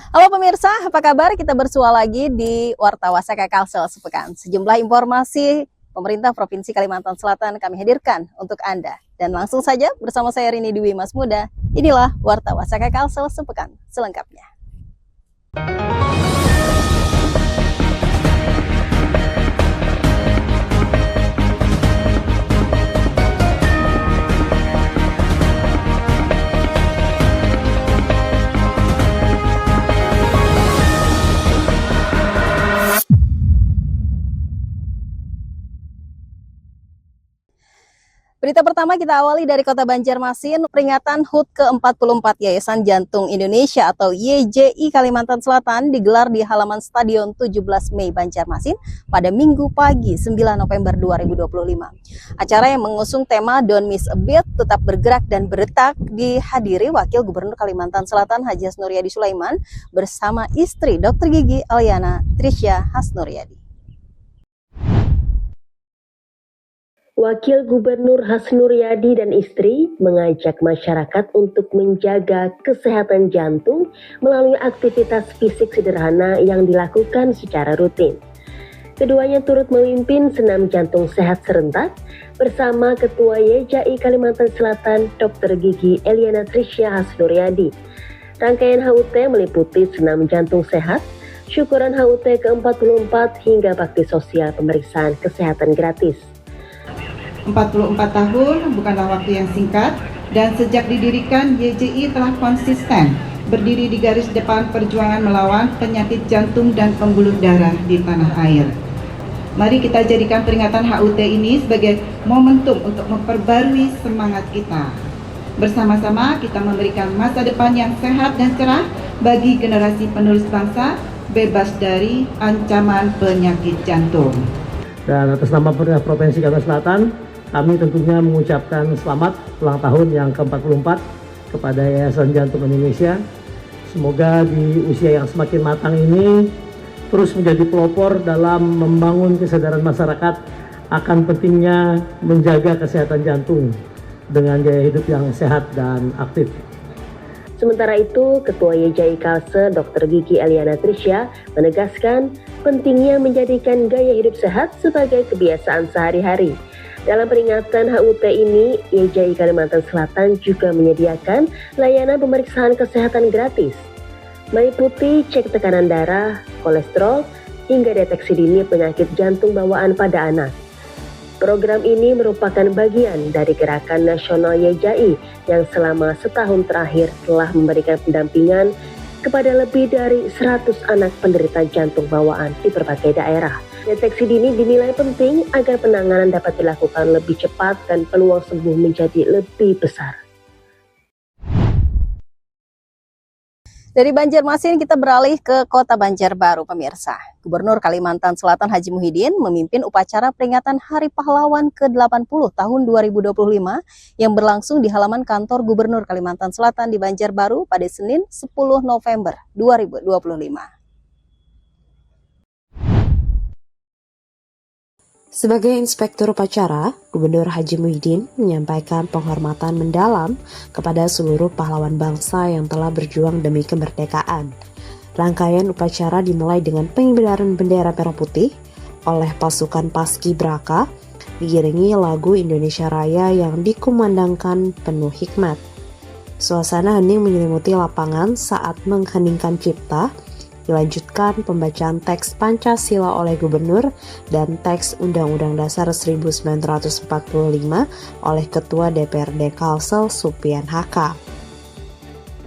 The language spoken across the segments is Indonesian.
Halo pemirsa, apa kabar? Kita bersua lagi di Warta Wasaka Kalsel sepekan. Sejumlah informasi pemerintah Provinsi Kalimantan Selatan kami hadirkan untuk Anda. Dan langsung saja bersama saya Rini Dwi Mas Muda, inilah Warta Wasaka Kalsel sepekan selengkapnya. Berita pertama kita awali dari Kota Banjarmasin. Peringatan HUT ke-44 Yayasan Jantung Indonesia atau YJI Kalimantan Selatan digelar di halaman Stadion 17 Mei Banjarmasin pada Minggu pagi 9 November 2025. Acara yang mengusung tema Don't Miss a Beat, tetap bergerak dan berdetak, dihadiri Wakil Gubernur Kalimantan Selatan Haji Hasnuryadi Sulaiman bersama istri Dr. Gigi Eliana Trisya Hasnuryadi. Wakil Gubernur Hasnuryadi dan istri mengajak masyarakat untuk menjaga kesehatan jantung melalui aktivitas fisik sederhana yang dilakukan secara rutin. Keduanya turut memimpin senam jantung sehat serentak bersama Ketua YJI Kalimantan Selatan Dr. Gigi Eliana Trisya Hasnuryadi. Rangkaian HUT meliputi senam jantung sehat, syukuran HUT ke-44 hingga bakti sosial pemeriksaan kesehatan gratis. 44 tahun bukanlah waktu yang singkat, dan sejak didirikan YJI telah konsisten berdiri di garis depan perjuangan melawan penyakit jantung dan pembuluh darah di tanah air. Mari kita jadikan peringatan HUT ini sebagai momentum untuk memperbarui semangat kita. Bersama-sama kita memberikan masa depan yang sehat dan cerah bagi generasi penerus bangsa, bebas dari ancaman penyakit jantung. Dan atas nama pemerintah Provinsi Kalimantan Selatan, kami tentunya mengucapkan selamat ulang tahun yang ke-44 kepada Yayasan Jantung Indonesia. Semoga di usia yang semakin matang ini terus menjadi pelopor dalam membangun kesadaran masyarakat akan pentingnya menjaga kesehatan jantung dengan gaya hidup yang sehat dan aktif. Sementara itu, Ketua YJI Kalsel Dr. Gigi Eliana Trisya menegaskan pentingnya menjadikan gaya hidup sehat sebagai kebiasaan sehari-hari. Dalam peringatan HUT ini, YJI Kalimantan Selatan juga menyediakan layanan pemeriksaan kesehatan gratis, meliputi cek tekanan darah, kolesterol, hingga deteksi dini penyakit jantung bawaan pada anak. Program ini merupakan bagian dari gerakan nasional YJI yang selama setahun terakhir telah memberikan pendampingan kepada lebih dari 100 anak penderita jantung bawaan di berbagai daerah. Deteksi dini dinilai penting agar penanganan dapat dilakukan lebih cepat dan peluang sembuh menjadi lebih besar. Dari Banjarmasin kita beralih ke Kota Banjarbaru, pemirsa. Gubernur Kalimantan Selatan Haji Muhyiddin memimpin upacara peringatan Hari Pahlawan ke-80 tahun 2025 yang berlangsung di halaman kantor Gubernur Kalimantan Selatan di Banjarbaru pada Senin 10 November 2025. Sebagai inspektur upacara, Gubernur Haji Muhyiddin menyampaikan penghormatan mendalam kepada seluruh pahlawan bangsa yang telah berjuang demi kemerdekaan. Rangkaian upacara dimulai dengan pengibaran bendera merah putih oleh pasukan Paskibraka, diiringi lagu Indonesia Raya yang dikumandangkan penuh hikmat. Suasana hening menyelimuti lapangan saat mengheningkan cipta. Dilanjutkan pembacaan teks Pancasila oleh Gubernur dan teks Undang-Undang Dasar 1945 oleh Ketua DPRD Kalsel Supian Haka.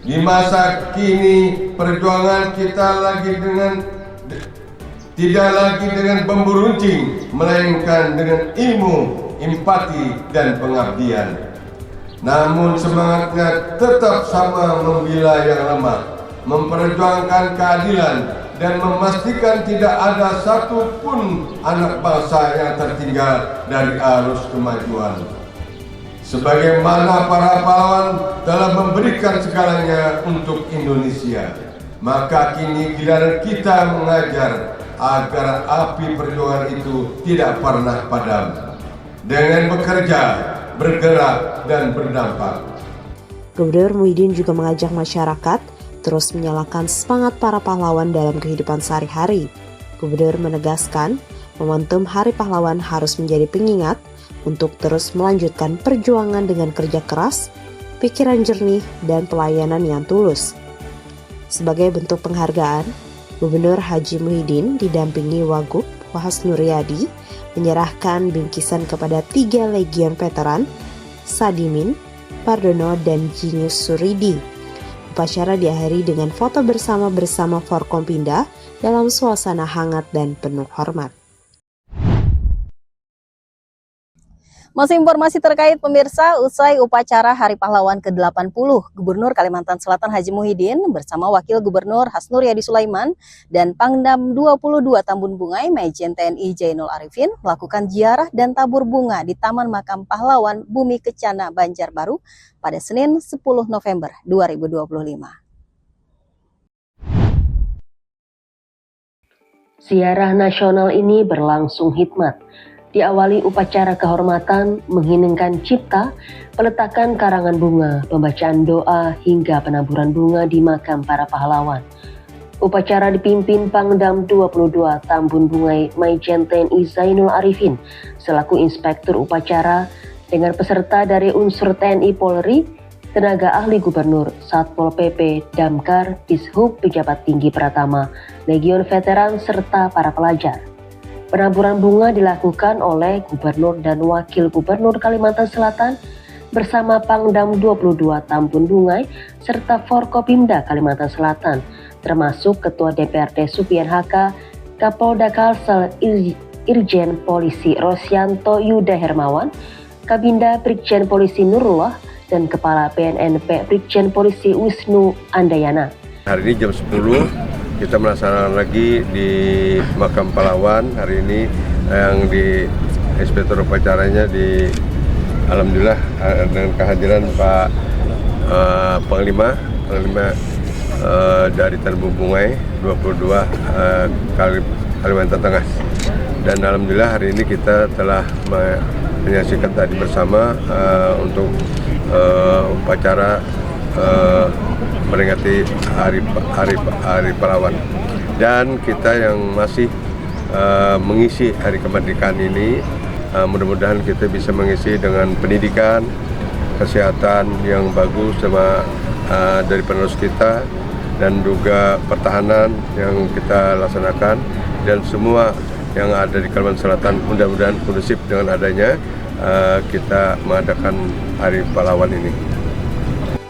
Di masa kini perjuangan kita tidak lagi dengan bambu runcing, melainkan dengan ilmu, empati, dan pengabdian. Namun semangatnya tetap sama, membela yang lemah, memperjuangkan keadilan, dan memastikan tidak ada satupun anak bangsa yang tertinggal dari arus kemajuan. Sebagaimana para pahlawan telah memberikan segalanya untuk Indonesia, maka kini giliran kita mengajar agar api perjuangan itu tidak pernah padam dengan bekerja, bergerak, dan berdampak. Gubernur Muhyiddin juga mengajak masyarakat terus menyalakan semangat para pahlawan dalam kehidupan sehari-hari. Gubernur menegaskan, momentum Hari Pahlawan harus menjadi pengingat untuk terus melanjutkan perjuangan dengan kerja keras, pikiran jernih, dan pelayanan yang tulus. Sebagai bentuk penghargaan, Gubernur Haji Muhyiddin didampingi Wagub Wahas Nuryadi menyerahkan bingkisan kepada 3 legion veteran, Sadimin, Pardono, dan Jinius Suridi. Upacara diakhiri dengan foto bersama Forkompinda dalam suasana hangat dan penuh hormat. Masih informasi terkait pemirsa, usai upacara Hari Pahlawan ke-80, Gubernur Kalimantan Selatan Haji Muhyiddin bersama Wakil Gubernur Hasnuryadi Sulaiman dan Pangdam 22 Tambun Bungai Majen TNI Jainul Arifin melakukan ziarah dan tabur bunga di Taman Makam Pahlawan Bumi Kencana Banjarbaru pada Senin 10 November 2025. Ziarah nasional ini berlangsung hikmat. Diawali upacara kehormatan, mengheningkan cipta, peletakan karangan bunga, pembacaan doa, hingga penaburan bunga di makam para pahlawan. Upacara dipimpin Pangdam 22 Tambun Bungai Majen TNI Zainul Arifin selaku inspektur upacara dengan peserta dari unsur TNI Polri, tenaga ahli gubernur, Satpol PP, Damkar, Dishub, pejabat tinggi Pratama, Legion Veteran, serta para pelajar. Penaburan bunga dilakukan oleh Gubernur dan Wakil Gubernur Kalimantan Selatan bersama Pangdam 22 Tambun Bungai serta Forkopimda Kalimantan Selatan, termasuk Ketua DPRD Supian HK, Kapolda Kalsel Irjen Polisi Rosyanto Yuda Hermawan, Kabinda Brigjen Polisi Nurullah, dan Kepala BNNP Brigjen Polisi Wisnu Andayana. Hari ini jam 10 kita melaksanakan lagi di Makam Pahlawan. Hari ini yang di inspektur upacaranya di alhamdulillah dengan kehadiran Pak Panglima dari Tambun Bungai 22 Kalimantan Tengah. Dan alhamdulillah hari ini kita telah menyaksikan tadi bersama untuk upacara memperingati Hari Pahlawan. Dan kita yang masih mengisi Hari Kemerdekaan ini, mudah-mudahan kita bisa mengisi dengan pendidikan, kesehatan yang bagus sama dari penerus kita, dan juga pertahanan yang kita laksanakan, dan semua yang ada di Kalimantan Selatan mudah-mudahan kondusif dengan adanya kita mengadakan Hari Pahlawan ini.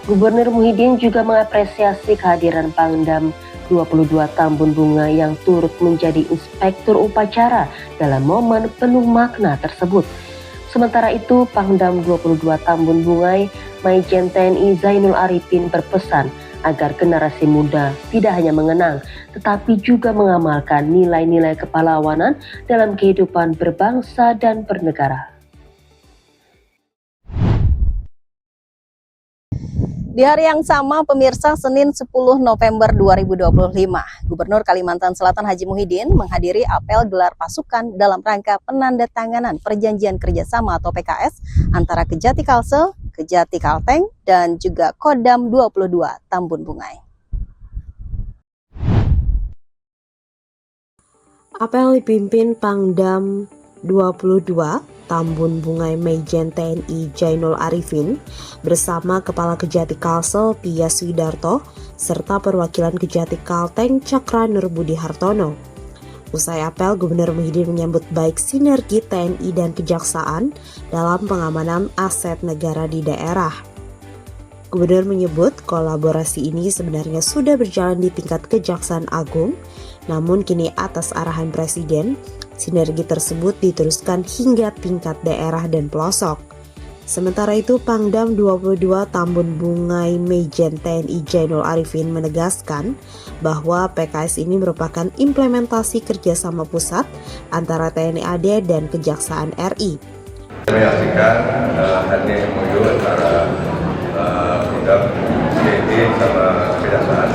Gubernur Muhyiddin juga mengapresiasi kehadiran Pangdam 22 Tambun Bunga yang turut menjadi inspektur upacara dalam momen penuh makna tersebut. Sementara itu, Pangdam 22 Tambun Bungai Majen TNI Zainul Arifin berpesan agar generasi muda tidak hanya mengenang, tetapi juga mengamalkan nilai-nilai kepahlawanan dalam kehidupan berbangsa dan bernegara. Di hari yang sama, pemirsa, Senin 10 November 2025, Gubernur Kalimantan Selatan Haji Muhyiddin menghadiri apel gelar pasukan dalam rangka penandatanganan Perjanjian Kerjasama atau PKS antara Kejati Kalsel, Kejati Kalteng, dan juga Kodam 22 Tambun Bungai. Apel dipimpin Pangdam 22 Tambun Bungai Majen TNI Jainul Arifin bersama Kepala Kejati Kalsel Pias Widarto serta perwakilan Kejati Kalteng Cakra Nurbudi Hartono. Usai apel, Gubernur Muhyiddin menyambut baik sinergi TNI dan Kejaksaan dalam pengamanan aset negara di daerah. Gubernur menyebut kolaborasi ini sebenarnya sudah berjalan di tingkat Kejaksaan Agung, namun kini atas arahan Presiden, sinergi tersebut diteruskan hingga tingkat daerah dan pelosok. Sementara itu, Pangdam 22 Tambun Bungai Majen TNI Jainul Arifin menegaskan bahwa PKS ini merupakan implementasi kerjasama pusat antara TNI AD dan Kejaksaan RI. Menyaksikan hadirnya MOU antara Pangdam TNI sama Kejaksaan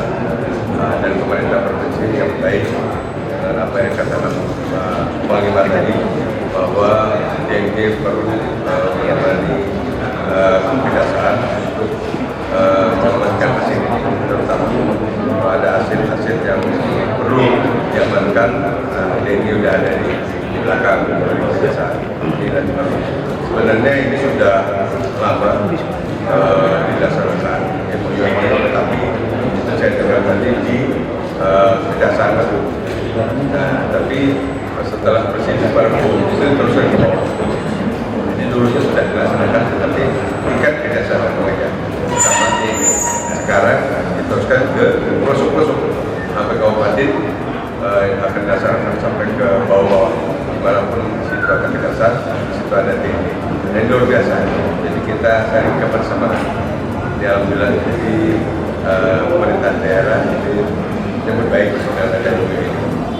dan pemerintah provinsi yang baik. Dan apa yang katakan Panglima tadi, bahwa TNI perlu menemani Kejaksaan untuk mengamankan mesin terutama sudah ada di belakang kejaksaan. Sebenarnya ini sudah lama dilaksanakan, tapi saya dengar tadi di Kejaksaan Agung. Nah, tapi setelah Presiden Parpol terus dulunya sudah dilaksanakan, tetapi tingkat Kejaksaan Agung aja. Sekarang diteruskan ke pelosok-pelosok sampai kabupaten, yang akan dilaksanakan sampai ke bawah, dimanapun situ akan dikasar, situ ada tim. Dan luar biasa. Jadi kita saling kebersamaan. Alhamdulillah di pemerintahan daerah itu yang berbaik dan ada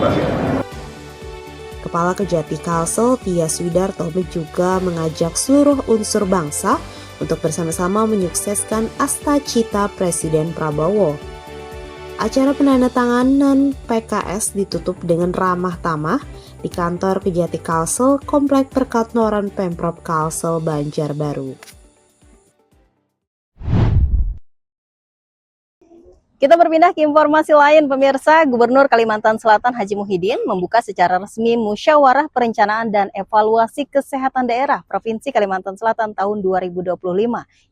masih. Kepala Kejati Kalsel, Tias Widarto juga mengajak seluruh unsur bangsa untuk bersama-sama menyukseskan Asta Cita Presiden Prabowo. Acara penandatanganan PKS ditutup dengan ramah tamah di kantor Kejati Kalsel, Komplek Perkantoran Pemprov Kalsel, Banjarbaru. Kita berpindah ke informasi lain, pemirsa. Gubernur Kalimantan Selatan Haji Muhyiddin membuka secara resmi Musyawarah Perencanaan dan Evaluasi Kesehatan Daerah Provinsi Kalimantan Selatan tahun 2025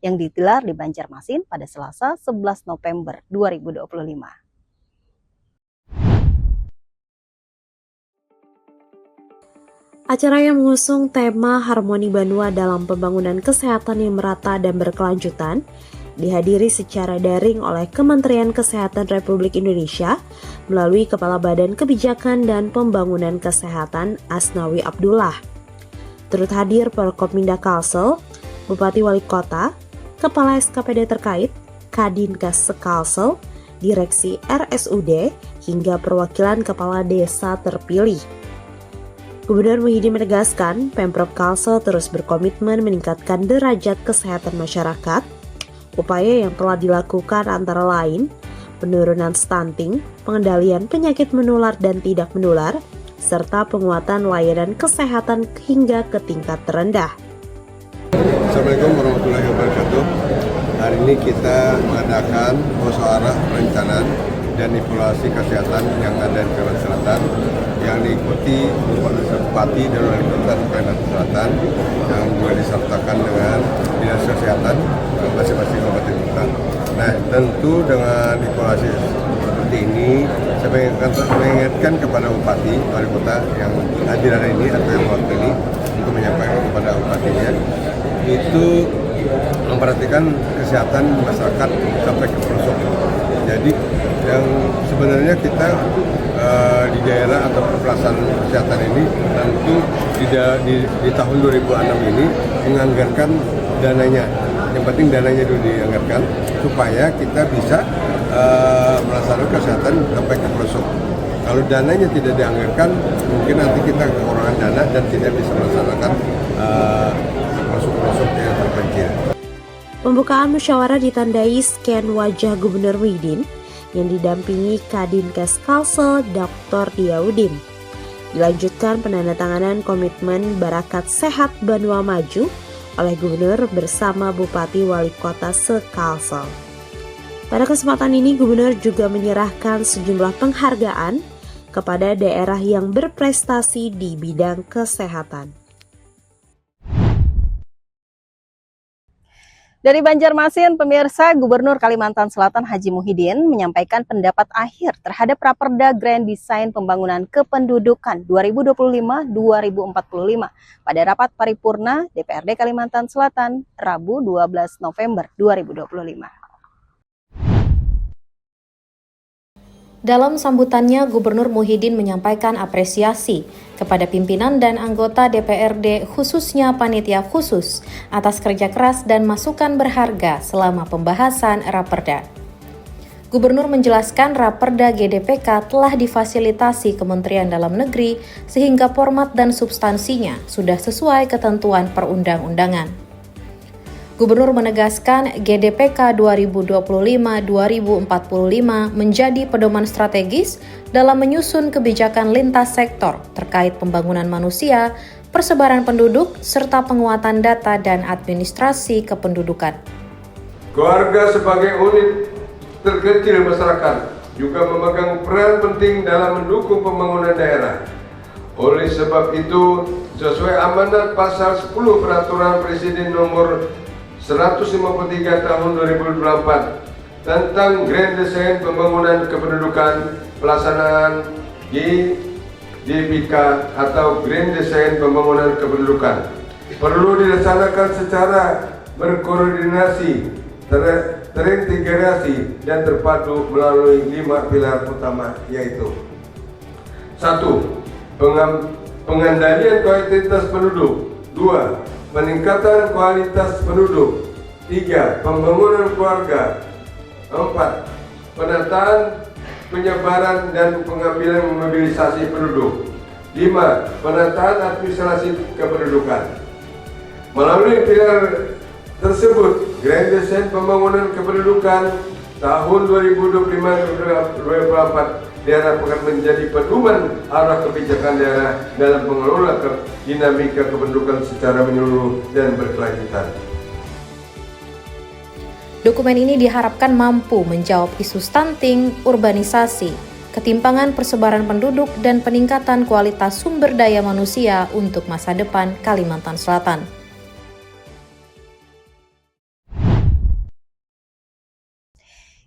yang digelar di Banjarmasin pada Selasa 11 November 2025. Acara yang mengusung tema Harmoni Banua dalam Pembangunan Kesehatan yang Merata dan Berkelanjutan dihadiri secara daring oleh Kementerian Kesehatan Republik Indonesia melalui Kepala Badan Kebijakan dan Pembangunan Kesehatan Asnawi Abdullah. Turut hadir Forkopimda Kalsel, Bupati Wali Kota, Kepala SKPD terkait, Kadinkes Kalsel, Direksi RSUD, hingga perwakilan Kepala Desa terpilih. Gubernur Muhyiddin menegaskan Pemprov Kalsel terus berkomitmen meningkatkan derajat kesehatan masyarakat. Upaya yang telah dilakukan antara lain penurunan stunting, pengendalian penyakit menular dan tidak menular, serta penguatan layanan kesehatan hingga ke tingkat terendah. Assalamualaikum warahmatullahi wabarakatuh. Hari ini kita mengadakan musyawarah perencanaan dan evaluasi kesehatan yang ada di Kalimantan Selatan yang diikuti Bupati dan Wali Kota Kalimantan Selatan yang juga disertakan dengan Dinas Kesehatan masing-masing kabupaten kota. Nah, tentu dengan evaluasi seperti ini saya mengingatkan kepada Bupati Wali Kota yang hadir hari ini atau yang mewakili untuk menyampaikan kepada bupatinya itu memperhatikan kesehatan masyarakat sampai ke pelosok. Jadi yang sebenarnya kita di daerah atau pelaksanaan kesehatan ini tentu di tahun 2006 ini menganggarkan dananya. Yang penting dananya dulu dianggarkan supaya kita bisa melaksanakan kesehatan sampai ke pelosok. Kalau dananya tidak dianggarkan, mungkin nanti kita kekurangan dana dan tidak bisa melaksanakan pelosok-pelosok yang terpencil. Pembukaan musyawarah ditandai scan wajah Gubernur Muhyiddin yang didampingi Kadinkes Kalsel Dr. Diyaudin. Dilanjutkan penandatanganan komitmen Barakat Sehat Banua Maju oleh Gubernur bersama Bupati Wali Kota se-Kalsel. Pada kesempatan ini Gubernur juga menyerahkan sejumlah penghargaan kepada daerah yang berprestasi di bidang kesehatan. Dari Banjarmasin, pemirsa, Gubernur Kalimantan Selatan Haji Muhyiddin menyampaikan pendapat akhir terhadap Raperda Grand Design Pembangunan Kependudukan 2025-2045 pada rapat paripurna DPRD Kalimantan Selatan Rabu 12 November 2025. Dalam sambutannya, Gubernur Muhyiddin menyampaikan apresiasi kepada pimpinan dan anggota DPRD khususnya panitia khusus atas kerja keras dan masukan berharga selama pembahasan Raperda. Gubernur menjelaskan Raperda GDPK telah difasilitasi Kementerian Dalam Negeri sehingga format dan substansinya sudah sesuai ketentuan perundang-undangan. Gubernur menegaskan GDPK 2025-2045 menjadi pedoman strategis dalam menyusun kebijakan lintas sektor terkait pembangunan manusia, persebaran penduduk, serta penguatan data dan administrasi kependudukan. Keluarga sebagai unit terkecil masyarakat juga memegang peran penting dalam mendukung pembangunan daerah. Oleh sebab itu, sesuai amanat pasal 10 Peraturan Presiden nomor 153 tahun 2024 tentang Grand Design Pembangunan Kependudukan pelaksanaan GDPK atau Grand Design Pembangunan Kependudukan perlu dilaksanakan secara berkoordinasi, terintegrasi dan terpadu melalui 5 pilar utama, yaitu 1. Pengendalian kualitas penduduk. 2. Peningkatan kualitas penduduk. 3. Pembangunan keluarga. 4. Penataan, penyebaran dan pengambilan mobilisasi penduduk. 5. Penataan administrasi kependudukan. Melalui pilar tersebut, Grand Design Pembangunan Kependudukan tahun 2025-2024 diharapkan menjadi pedoman arah kebijakan daerah dalam mengelola dinamika kependudukan secara menyeluruh dan berkelanjutan. Dokumen ini diharapkan mampu menjawab isu stunting, urbanisasi, ketimpangan persebaran penduduk, dan peningkatan kualitas sumber daya manusia untuk masa depan Kalimantan Selatan.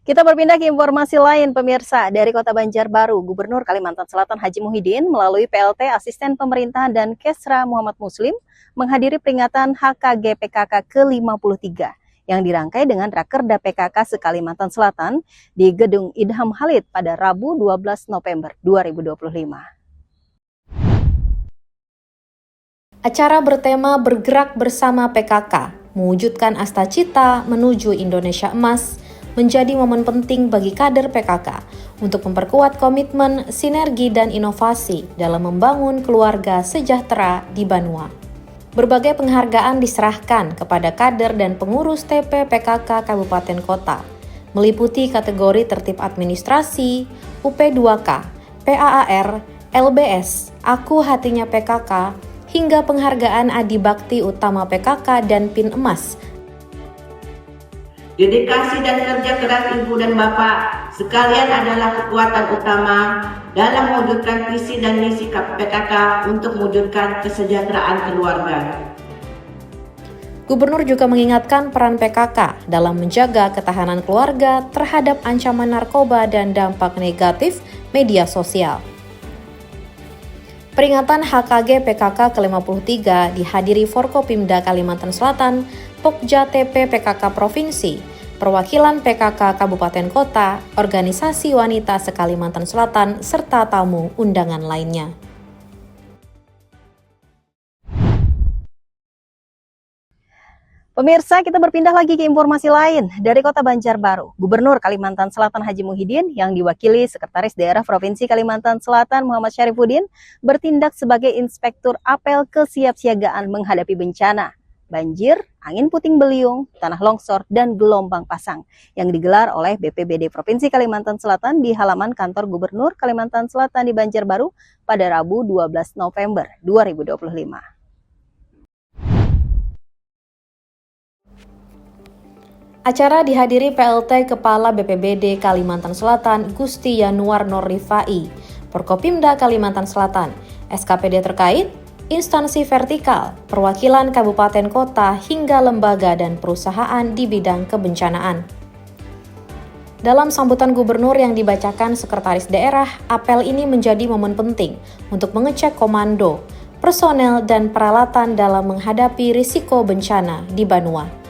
Kita berpindah ke informasi lain, pemirsa. Dari Kota Banjarbaru, Gubernur Kalimantan Selatan Haji Muhyiddin melalui PLT Asisten Pemerintahan dan Kesra Muhammad Muslim menghadiri peringatan HKG PKK ke-53 yang dirangkai dengan Rakerda PKK se-Kalimantan Selatan di Gedung Idham Khalid pada Rabu 12 November 2025. Acara bertema Bergerak Bersama PKK, mewujudkan Asta Cita menuju Indonesia Emas, menjadi momen penting bagi kader PKK untuk memperkuat komitmen, sinergi, dan inovasi dalam membangun keluarga sejahtera di Banua. Berbagai penghargaan diserahkan kepada kader dan pengurus TP PKK Kabupaten Kota, meliputi kategori tertib administrasi, UP2K, PAAR, LBS, Aku Hatinya PKK, hingga penghargaan Adi Bakti Utama PKK dan PIN Emas. Dedikasi dan kerja keras Ibu dan Bapak sekalian adalah kekuatan utama dalam mewujudkan visi dan misi PKK untuk mewujudkan kesejahteraan keluarga. Gubernur juga mengingatkan peran PKK dalam menjaga ketahanan keluarga terhadap ancaman narkoba dan dampak negatif media sosial. Peringatan HKG PKK ke-53 dihadiri Forkopimda Kalimantan Selatan, Pokja TP PKK Provinsi, perwakilan PKK Kabupaten Kota, organisasi wanita se-Kalimantan Selatan, serta tamu undangan lainnya. Pemirsa, kita berpindah lagi ke informasi lain. Dari Kota Banjarbaru, Gubernur Kalimantan Selatan Haji Muhyiddin yang diwakili Sekretaris Daerah Provinsi Kalimantan Selatan Muhammad Syarifuddin bertindak sebagai Inspektur Apel Kesiapsiagaan menghadapi bencana, banjir, angin puting beliung, tanah longsor, dan gelombang pasang yang digelar oleh BPBD Provinsi Kalimantan Selatan di halaman kantor Gubernur Kalimantan Selatan di Banjarbaru pada Rabu 12 November 2025. Acara dihadiri PLT Kepala BPBD Kalimantan Selatan Gusti Yanuar Nur Rifai, Forkopimda Kalimantan Selatan, SKPD terkait, instansi vertikal, perwakilan kabupaten kota hingga lembaga dan perusahaan di bidang kebencanaan. Dalam sambutan gubernur yang dibacakan sekretaris daerah, apel ini menjadi momen penting untuk mengecek komando, personel, dan peralatan dalam menghadapi risiko bencana di Banua.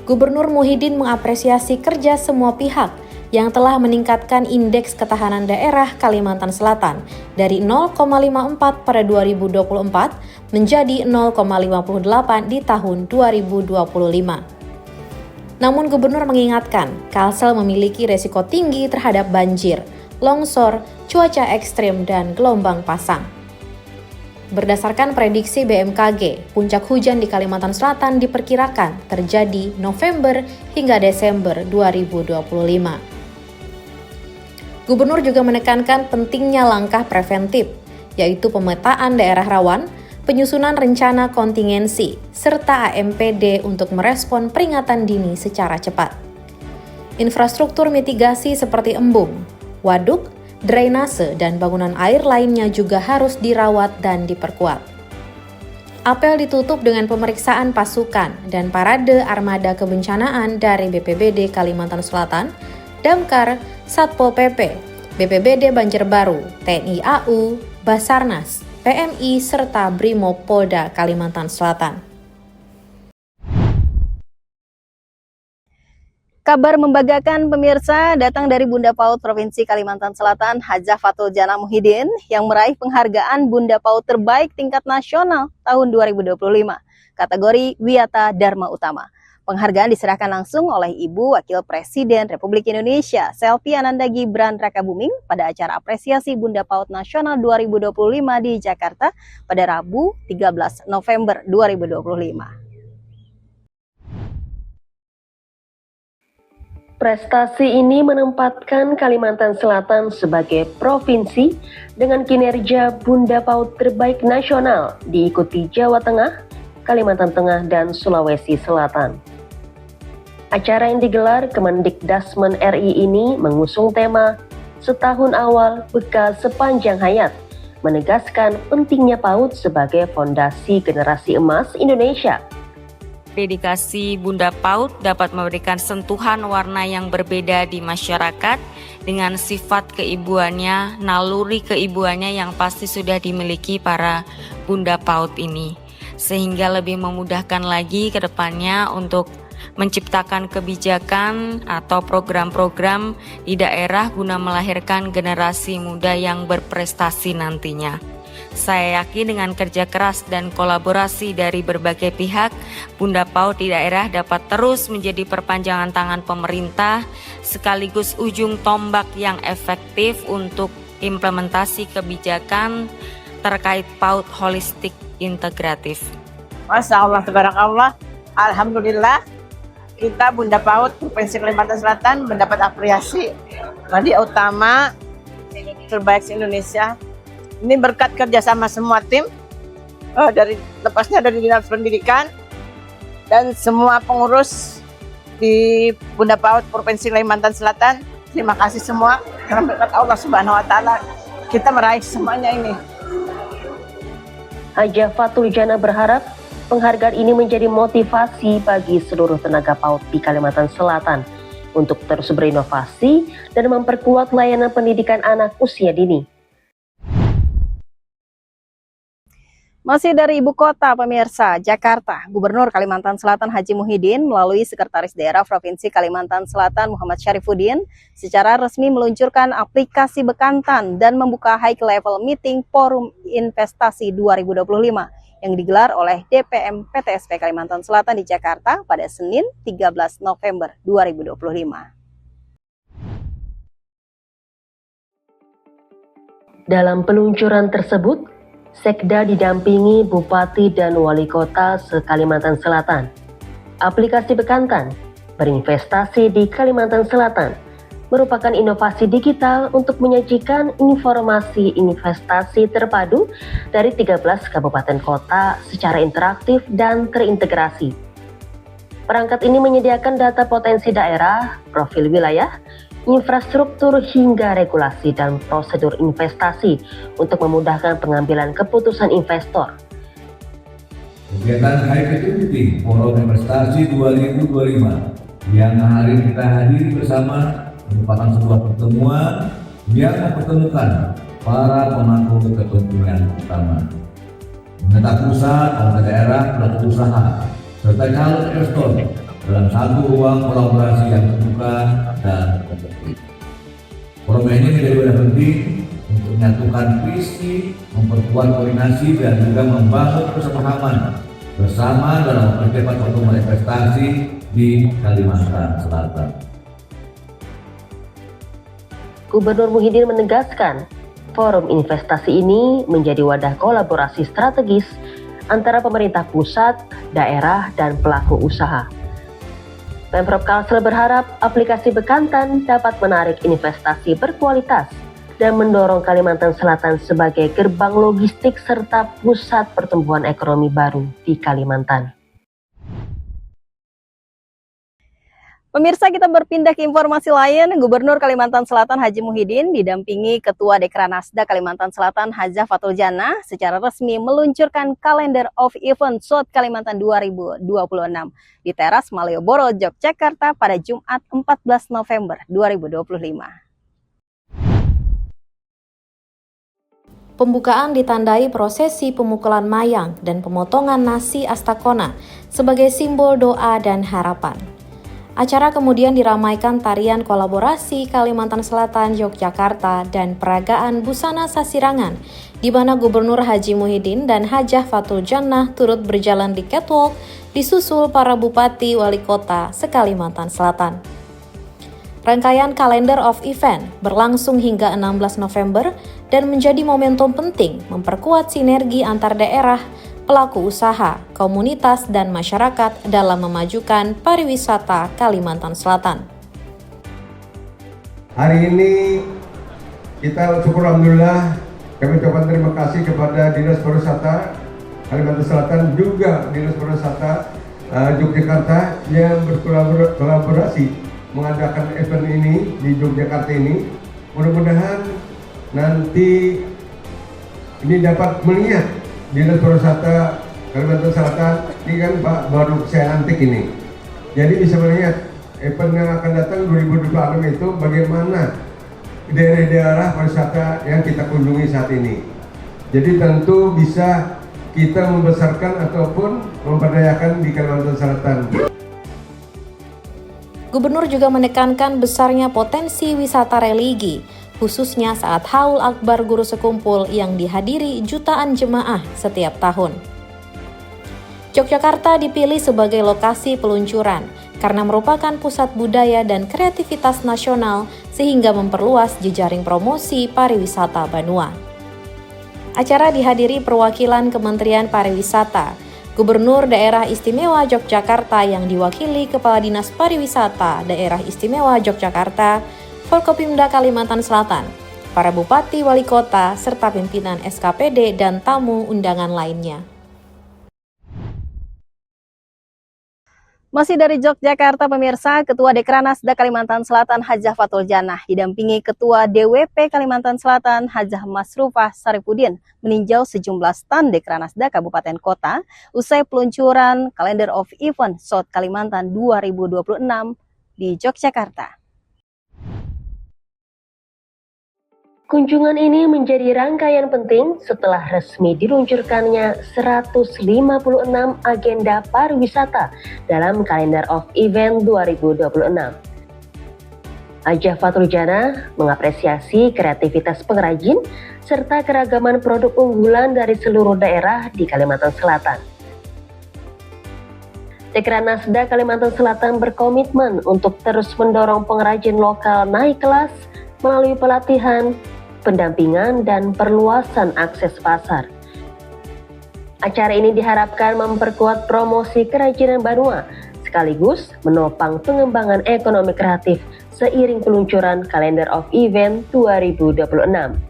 Gubernur Muhyiddin mengapresiasi kerja semua pihak yang telah meningkatkan indeks ketahanan daerah Kalimantan Selatan dari 0,54 pada 2024 menjadi 0,58 di tahun 2025. Namun Gubernur mengingatkan, Kalsel memiliki resiko tinggi terhadap banjir, longsor, cuaca ekstrim, dan gelombang pasang. Berdasarkan prediksi BMKG, puncak hujan di Kalimantan Selatan diperkirakan terjadi November hingga Desember 2025. Gubernur juga menekankan pentingnya langkah preventif, yaitu pemetaan daerah rawan, penyusunan rencana kontingensi, serta AMPD untuk merespon peringatan dini secara cepat. Infrastruktur mitigasi seperti embung, waduk, drainase, dan bangunan air lainnya juga harus dirawat dan diperkuat. Apel ditutup dengan pemeriksaan pasukan dan parade armada kebencanaan dari BPBD Kalimantan Selatan, Damkar, Satpol PP, BPBD Banjarbaru, TNI AU, Basarnas, PMI, serta Brimob Polda Kalimantan Selatan. Kabar membanggakan pemirsa datang dari Bunda PAUD Provinsi Kalimantan Selatan, Hajah Fatul Jana Muhyiddin, yang meraih penghargaan Bunda PAUD terbaik tingkat nasional tahun 2025, kategori Wiyata Dharma Utama. Penghargaan diserahkan langsung oleh Ibu Wakil Presiden Republik Indonesia, Selvi Ananda Gibran Rakabuming, pada acara apresiasi Bunda PAUD Nasional 2025 di Jakarta pada Rabu 13 November 2025. Prestasi ini menempatkan Kalimantan Selatan sebagai provinsi dengan kinerja Bunda PAUD terbaik nasional, diikuti Jawa Tengah, Kalimantan Tengah, dan Sulawesi Selatan. Acara yang digelar Kemendikdasmen RI ini mengusung tema Setahun Awal Bekal Sepanjang Hayat, menegaskan pentingnya PAUD sebagai fondasi generasi emas Indonesia. Dedikasi Bunda PAUD dapat memberikan sentuhan warna yang berbeda di masyarakat dengan sifat keibuannya, naluri keibuannya yang pasti sudah dimiliki para Bunda PAUD ini, sehingga lebih memudahkan lagi ke depannya untuk menciptakan kebijakan atau program-program di daerah guna melahirkan generasi muda yang berprestasi nantinya. Saya yakin dengan kerja keras dan kolaborasi dari berbagai pihak, Bunda PAUD di daerah dapat terus menjadi perpanjangan tangan pemerintah sekaligus ujung tombak yang efektif untuk implementasi kebijakan terkait PAUD holistik integratif. Masya Allah, tabarakallah, alhamdulillah, kita Bunda PAUD Provinsi Kalimantan Selatan mendapat apresiasi hadiah utama terbaik se-Indonesia. Ini berkat kerjasama semua tim, lepasnya dari Dinas Pendidikan dan semua pengurus di Bunda PAUD Provinsi Kalimantan Selatan. Terima kasih semua, karena berkat Allah Subhanahu Wa Taala kita meraih semuanya ini. Hajah Fatul Jana berharap penghargaan ini menjadi motivasi bagi seluruh tenaga PAUD di Kalimantan Selatan untuk terus berinovasi dan memperkuat layanan pendidikan anak usia dini. Masih dari ibu kota, pemirsa, Jakarta, Gubernur Kalimantan Selatan Haji Muhyiddin melalui Sekretaris Daerah Provinsi Kalimantan Selatan Muhammad Syarifuddin secara resmi meluncurkan aplikasi Bekantan dan membuka high level meeting Forum Investasi 2025 yang digelar oleh DPM PTSP Kalimantan Selatan di Jakarta pada Senin 13 November 2025. Dalam peluncuran tersebut, Sekda didampingi Bupati dan Wali Kota se-Kalimantan Selatan. Aplikasi Bekantan, berinvestasi di Kalimantan Selatan, merupakan inovasi digital untuk menyajikan informasi investasi terpadu dari 13 kabupaten kota secara interaktif dan terintegrasi. Perangkat ini menyediakan data potensi daerah, profil wilayah, infrastruktur hingga regulasi dan prosedur investasi untuk memudahkan pengambilan keputusan investor. Kegiatan High Equity Forum Investasi 2025 yang hari ini kita hadiri bersama merupakan sebuah pertemuan yang mempertemukan para pemangku kepentingan utama, pemerintah pusat, pemerintah daerah, pelaku usaha, serta calon investor dalam satu ruang kolaborasi yang terbuka dan kompetitif. Forum ini menjadi wadah penting untuk menyatukan visi, memperkuat koordinasi dan juga membangun kesepahaman bersama dalam mempercepat pertumbuhan investasi di Kalimantan Selatan. Gubernur Muhyiddin menegaskan, forum investasi ini menjadi wadah kolaborasi strategis antara pemerintah pusat, daerah, dan pelaku usaha. Pemprov Kalsel berharap aplikasi Bekantan dapat menarik investasi berkualitas dan mendorong Kalimantan Selatan sebagai gerbang logistik serta pusat pertumbuhan ekonomi baru di Kalimantan. Pemirsa, kita berpindah ke informasi lain. Gubernur Kalimantan Selatan Haji Muhyiddin didampingi Ketua Dekranasda Kalimantan Selatan Hajah Fathul Jannah secara resmi meluncurkan Calendar of Event SOT Kalimantan 2026 di teras Malioboro, Yogyakarta pada Jumat 14 November 2025. Pembukaan ditandai prosesi pemukulan mayang dan pemotongan nasi astakona sebagai simbol doa dan harapan. Acara kemudian diramaikan tarian kolaborasi Kalimantan Selatan, Yogyakarta, dan peragaan busana sasirangan, di mana Gubernur Haji Muhyiddin dan Hajah Fathul Jannah turut berjalan di catwalk, disusul para bupati wali kota se-Kalimantan Selatan. Rangkaian Calendar of Event berlangsung hingga 16 November dan menjadi momentum penting memperkuat sinergi antar daerah, pelaku usaha, komunitas, dan masyarakat dalam memajukan pariwisata Kalimantan Selatan. Hari ini kita syukur alhamdulillah, kami ucapkan terima kasih kepada Dinas Pariwisata Kalimantan Selatan, juga Dinas Pariwisata Yogyakarta yang berkolaborasi mengadakan event ini di Yogyakarta ini. Mudah-mudahan nanti ini dapat melihat Dinas Pariwisata Kalimantan Selatan ini kan Pak baru saya lantik ini, jadi bisa melihat event yang akan datang 2026 itu bagaimana daerah-daerah pariwisata yang kita kunjungi saat ini. Jadi tentu bisa kita membesarkan ataupun memberdayakan di Kalimantan Selatan. Gubernur juga menekankan besarnya potensi wisata religi, khususnya saat Haul Akbar Guru Sekumpul yang dihadiri jutaan jemaah setiap tahun. Yogyakarta dipilih sebagai lokasi peluncuran karena merupakan pusat budaya dan kreativitas nasional sehingga memperluas jejaring promosi pariwisata Banua. Acara dihadiri perwakilan Kementerian Pariwisata, Gubernur Daerah Istimewa Yogyakarta yang diwakili Kepala Dinas Pariwisata Daerah Istimewa Yogyakarta, Forkopimda Kalimantan Selatan, para bupati wali kota, serta pimpinan SKPD dan tamu undangan lainnya. Masih dari Yogyakarta, pemirsa, Ketua Dekranasda Kalimantan Selatan Hajah Fathul Jannah didampingi Ketua DWP Kalimantan Selatan Hajah Masrufah Sarifudin meninjau sejumlah stand Dekranasda Kabupaten Kota usai peluncuran Calendar of Event SOT Kalimantan 2026 di Yogyakarta. Kunjungan ini menjadi rangkaian penting setelah resmi diluncurkannya 156 agenda pariwisata dalam Calendar of Event 2026. Hajah Fathul Jannah mengapresiasi kreativitas pengrajin serta keragaman produk unggulan dari seluruh daerah di Kalimantan Selatan. Dekranasda Kalimantan Selatan berkomitmen untuk terus mendorong pengrajin lokal naik kelas melalui pelatihan, pendampingan, dan perluasan akses pasar. Acara ini diharapkan memperkuat promosi kerajinan Banua, sekaligus menopang pengembangan ekonomi kreatif seiring peluncuran Calendar of Event 2026.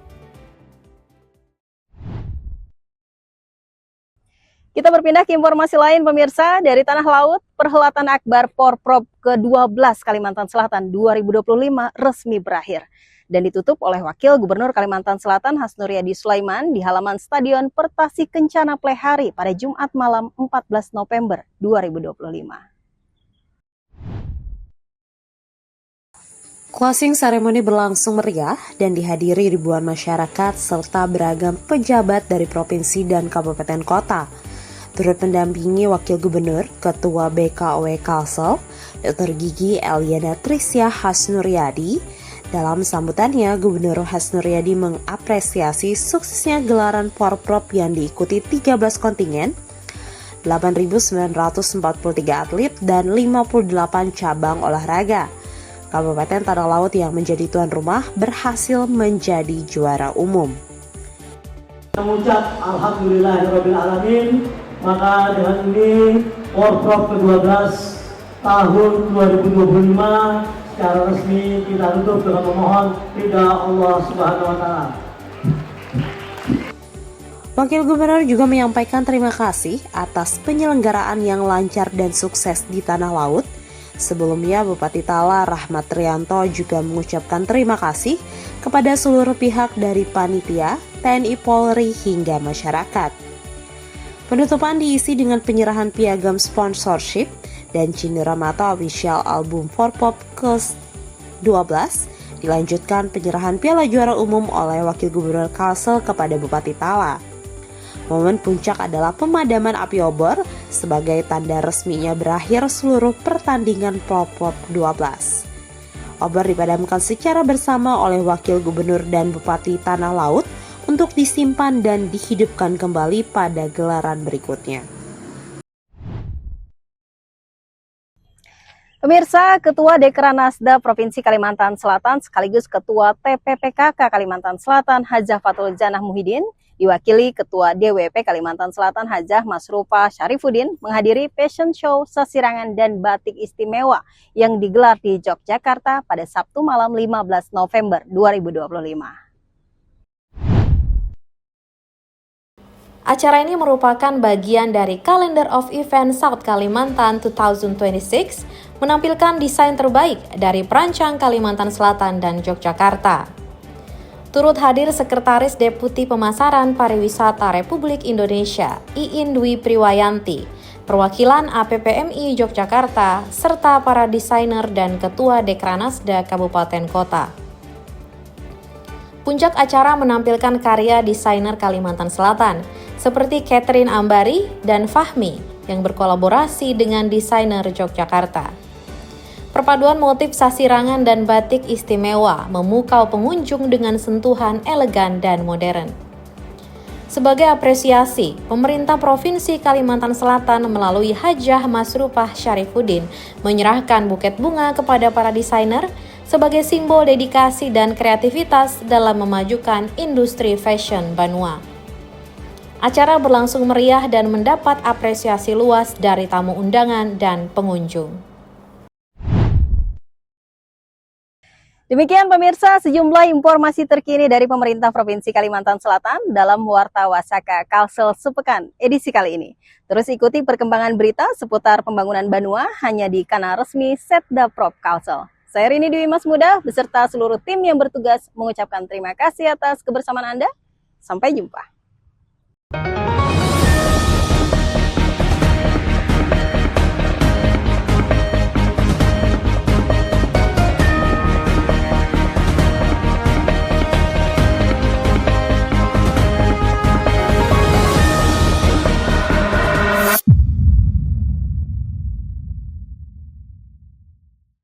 Kita berpindah ke informasi lain, pemirsa. Dari tanah laut, perhelatan Akbar Porprov ke-12 Kalimantan Selatan 2025 resmi berakhir dan ditutup oleh Wakil Gubernur Kalimantan Selatan Hasnur Yadi Sulaiman di halaman Stadion Pertasi Kencana Plehari pada Jumat malam 14 November 2025. Closing ceremony berlangsung meriah dan dihadiri ribuan masyarakat serta beragam pejabat dari provinsi dan kabupaten kota. Turut mendampingi Wakil Gubernur, Ketua BKOW Kalsel, Dr. Gigi Eliana Trisya Hasnur Yadi. Dalam sambutannya, Gubernur Hasnur Yadi mengapresiasi suksesnya gelaran Porprov yang diikuti 13 kontingen, 8.943 atlet, dan 58 cabang olahraga. Kabupaten Tanah Laut yang menjadi tuan rumah berhasil menjadi juara umum. Mengucap Alhamdulillahirabbil alamin, maka dengan ini Porprov ke-12 tahun 2025 secara resmi kita tutup dengan memohon ridha Allah Subhanahu wa taala. Wakil Gubernur juga menyampaikan terima kasih atas penyelenggaraan yang lancar dan sukses di Tanah Laut, Sebelumnya, Bupati Tala Rahmat Trianto juga mengucapkan terima kasih kepada seluruh pihak dari panitia, TNI Polri hingga masyarakat. Penutupan diisi dengan penyerahan piagam sponsorship dan Cinderamata Official Album for Pop ke-12. Dilanjutkan penyerahan Piala Juara Umum oleh Wakil Gubernur Kalsel kepada Bupati Tala. Momen puncak adalah pemadaman api obor sebagai tanda resminya berakhir seluruh pertandingan Pop 12. Obor dipadamkan secara bersama oleh Wakil Gubernur dan Bupati Tanah Laut untuk disimpan dan dihidupkan kembali pada gelaran berikutnya. Pemirsa, Ketua Dekranasda Provinsi Kalimantan Selatan sekaligus Ketua TPPKK Kalimantan Selatan Hajah Fatul Janah Muhyiddin diwakili Ketua DWP Kalimantan Selatan Hajah Masrufa Syarifuddin menghadiri fashion show sasirangan dan batik istimewa yang digelar di Yogyakarta pada Sabtu malam 15 November 2025. Acara ini merupakan bagian dari Calendar of Event South Kalimantan 2026, menampilkan desain terbaik dari perancang Kalimantan Selatan dan Yogyakarta. Turut hadir Sekretaris Deputi Pemasaran Pariwisata Republik Indonesia, Iin Dwi Priwayanti, perwakilan APPMI Yogyakarta, serta para desainer dan Ketua Dekranasda Kabupaten Kota. Puncak acara menampilkan karya desainer Kalimantan Selatan, seperti Catherine Ambari dan Fahmi yang berkolaborasi dengan desainer Yogyakarta. Perpaduan motif sasirangan dan batik istimewa memukau pengunjung dengan sentuhan elegan dan modern. Sebagai apresiasi, pemerintah Provinsi Kalimantan Selatan melalui Hajah Masrufah Syarifuddin menyerahkan buket bunga kepada para desainer sebagai simbol dedikasi dan kreativitas dalam memajukan industri fashion Banua. Acara berlangsung meriah dan mendapat apresiasi luas dari tamu undangan dan pengunjung. Demikian pemirsa sejumlah informasi terkini dari pemerintah Provinsi Kalimantan Selatan dalam Warta Wasaka Kalsel Sepekan edisi kali ini. Terus ikuti perkembangan berita seputar pembangunan Banua hanya di kanal resmi Setdaprop Kalsel. Saya Rini Dwi Mas Muda beserta seluruh tim yang bertugas mengucapkan terima kasih atas kebersamaan Anda. Sampai jumpa.